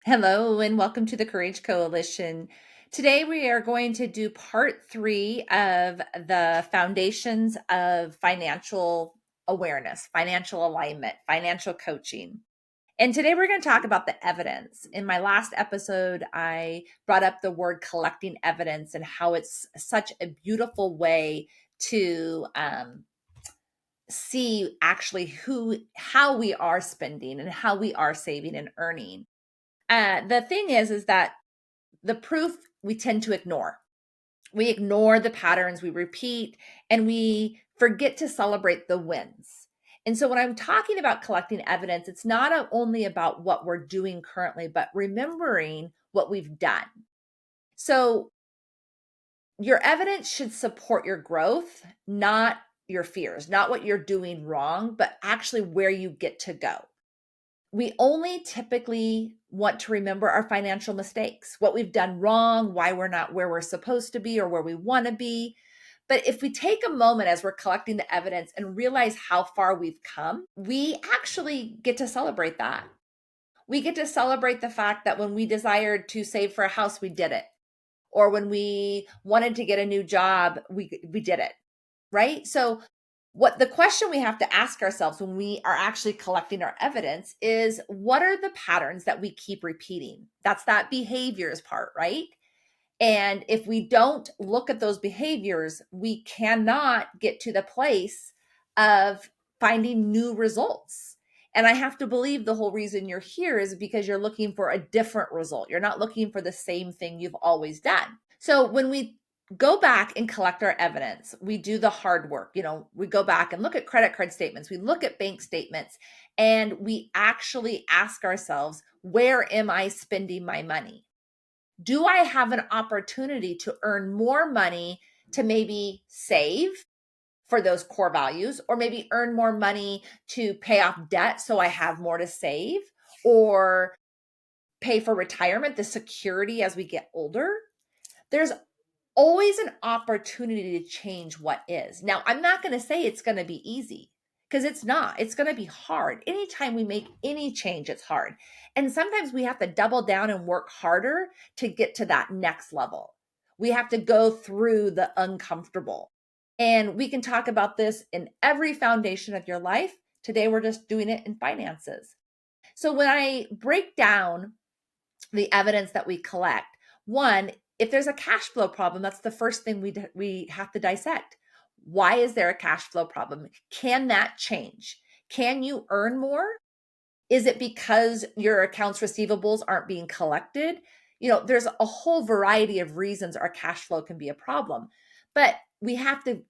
Hello, and welcome to the Courage Coalition. Today, we are going to do part three of the foundations of financial awareness, financial alignment, financial coaching. And today, we're going to talk about the evidence. In my last episode, I brought up the word collecting evidence and how it's such a beautiful way to see actually how we are spending and how we are saving and earning. The thing is that the proof we tend to ignore. We ignore the patterns we repeat and we forget to celebrate the wins. And so, when I'm talking about collecting evidence, it's not only about what we're doing currently, but remembering what we've done. So, your evidence should support your growth, not your fears, not what you're doing wrong, but actually where you get to go. We only typically want to remember our financial mistakes, what we've done wrong, why we're not where we're supposed to be or where we want to be. But if we take a moment as we're collecting the evidence and realize how far we've come, we actually get to celebrate that. We get to celebrate the fact that when we desired to save for a house, we did it. Or when we wanted to get a new job, we did it. Right? So what the question we have to ask ourselves when we are actually collecting our evidence is, what are the patterns that we keep repeating? That's that behaviors part, right? And if we don't look at those behaviors, we cannot get to the place of finding new results. And I have to believe the whole reason you're here is because you're looking for a different result. You're not looking for the same thing you've always done. So when we go back and collect our evidence, we do the hard work. We go back and look at credit card statements, we look at bank statements, and we actually ask ourselves, where am I spending my money? Do I have an opportunity to earn more money to maybe save for those core values, or maybe earn more money to pay off debt so I have more to save, or pay for retirement, the security as we get older? There's always an opportunity to change what is. Now, I'm not going to say it's going to be easy, because it's not. It's going to be hard. Anytime we make any change, it's hard. And sometimes we have to double down and work harder to get to that next level. We have to go through the uncomfortable. And we can talk about this in every foundation of your life. Today, we're just doing it in finances. So when I break down the evidence that we collect, one, if there's a cash flow problem, that's the first thing we have to dissect. Why is there a cash flow problem? Can that change? Can you earn more? Is it because your accounts receivables aren't being collected? There's a whole variety of reasons our cash flow can be a problem, but we have to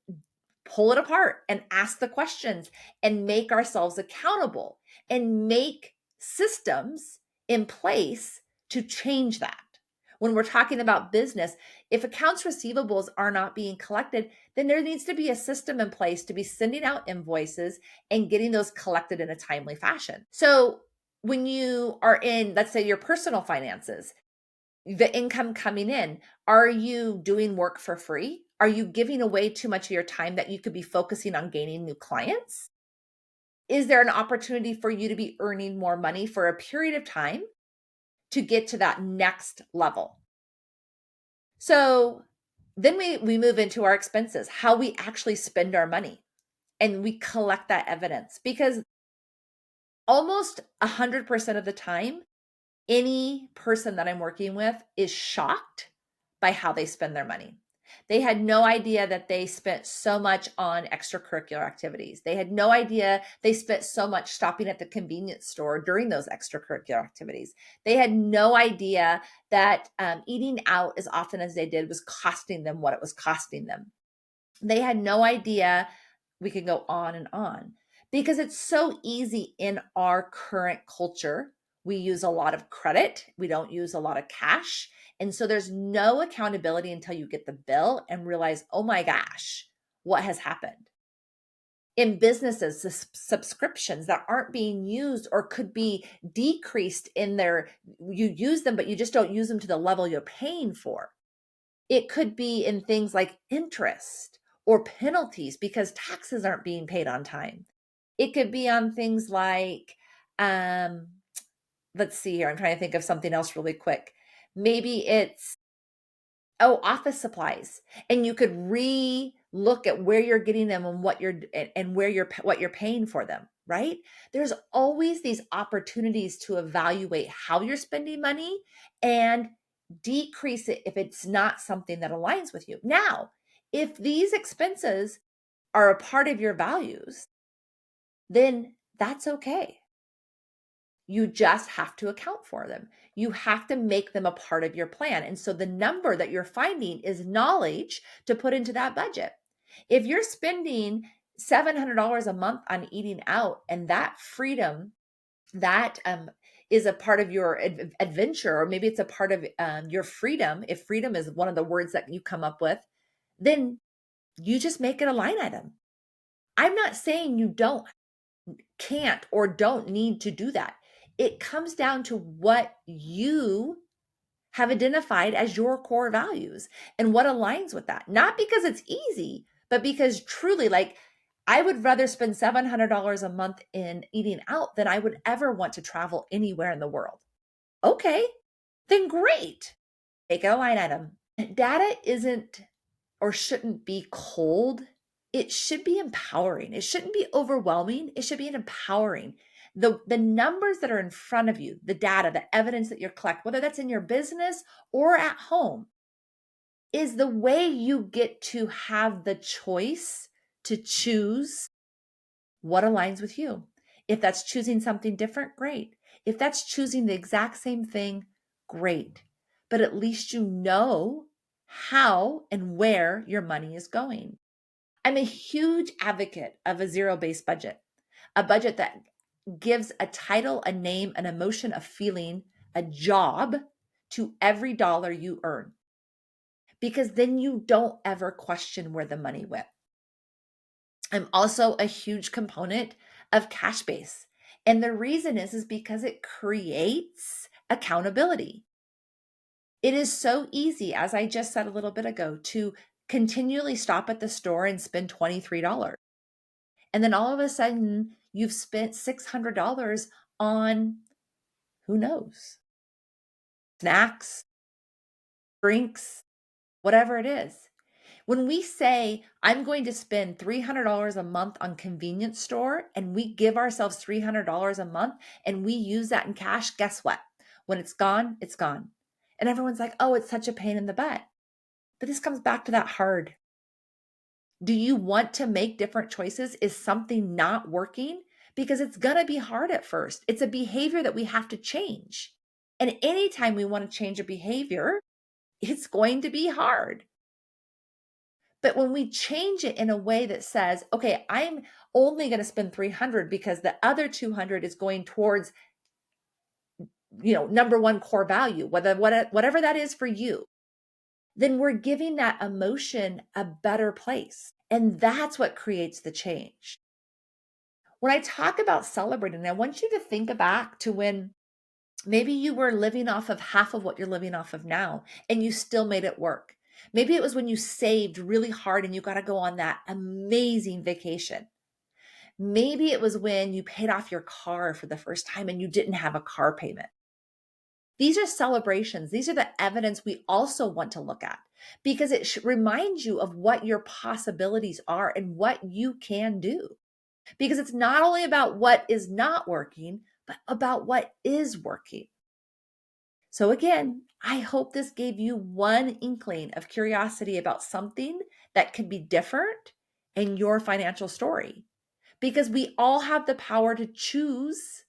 pull it apart and ask the questions and make ourselves accountable and make systems in place to change that. When we're talking about business, if accounts receivables are not being collected, then there needs to be a system in place to be sending out invoices and getting those collected in a timely fashion. So when you are in, let's say, your personal finances, the income coming in, are you doing work for free? Are you giving away too much of your time that you could be focusing on gaining new clients? Is there an opportunity for you to be earning more money for a period of time to get to that next level? So then we move into our expenses, how we actually spend our money, and we collect that evidence, because almost 100% of the time, any person that I'm working with is shocked by how they spend their money. They had no idea that they spent so much on extracurricular activities. They had no idea they spent so much stopping at the convenience store during those extracurricular activities. They had no idea that eating out as often as they did was costing them what it was costing them. They had no idea. We could go on, because it's so easy in our current culture. We use a lot of credit, we don't use a lot of cash. And so there's no accountability until you get the bill and realize, oh my gosh, what has happened? In businesses, the subscriptions that aren't being used or could be decreased in you use them, but you just don't use them to the level you're paying for. It could be in things like interest or penalties because taxes aren't being paid on time. It could be on things like let's see here. I'm trying to think of something else really quick. Maybe it's, oh, office supplies. And you could re-look at where you're getting them and what you're and where what you're paying for them, right? There's always these opportunities to evaluate how you're spending money and decrease it if it's not something that aligns with you. Now, if these expenses are a part of your values, then that's okay. You just have to account for them. You have to make them a part of your plan. And so the number that you're finding is knowledge to put into that budget. If you're spending $700 a month on eating out and that freedom, that is a part of your adventure, or maybe it's a part of your freedom, if freedom is one of the words that you come up with, then you just make it a line item. I'm not saying you can't or don't need to do that. It comes down to what you have identified as your core values and what aligns with that. Not because it's easy, but because truly, like, I would rather spend $700 a month in eating out than I would ever want to travel anywhere in the world. Okay, then great. Make it a line item. Data isn't or shouldn't be cold. It should be empowering. It shouldn't be overwhelming. It should be empowering. The numbers that are in front of you, the data, the evidence that you collect, whether that's in your business or at home, is the way you get to have the choice to choose what aligns with you. If that's choosing something different, great. If that's choosing the exact same thing, great. But at least you know how and where your money is going. I'm a huge advocate of a zero-based budget, a budget that gives a title, a name, an emotion, a feeling, a job to every dollar you earn, because then you don't ever question where the money went. I'm also a huge component of cash base. And the reason is because it creates accountability. It is so easy, as I just said a little bit ago, to continually stop at the store and spend $23. And then all of a sudden, you've spent $600 on, who knows, snacks, drinks, whatever it is. When we say, I'm going to spend $300 a month on convenience store, and we give ourselves $300 a month and we use that in cash, guess what? When it's gone, it's gone. And everyone's like, oh, it's such a pain in the butt. But this comes back to that hard. Do you want to make different choices? Is something not working? Because it's going to be hard at first. It's a behavior that we have to change. And anytime we want to change a behavior, it's going to be hard. But when we change it in a way that says, okay, I'm only going to spend 300 because the other 200 is going towards, number one core value, whatever that is for you, then we're giving that emotion a better place. And that's what creates the change. When I talk about celebrating, I want you to think back to when maybe you were living off of half of what you're living off of now, and you still made it work. Maybe it was when you saved really hard and you got to go on that amazing vacation. Maybe it was when you paid off your car for the first time and you didn't have a car payment. These are celebrations. These are the evidence we also want to look at, because it reminds you of what your possibilities are and what you can do. Because it's not only about what is not working, but about what is working. So again, I hope this gave you one inkling of curiosity about something that could be different in your financial story, because we all have the power to choose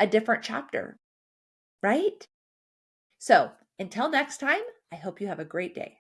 a different chapter, right? So until next time, I hope you have a great day.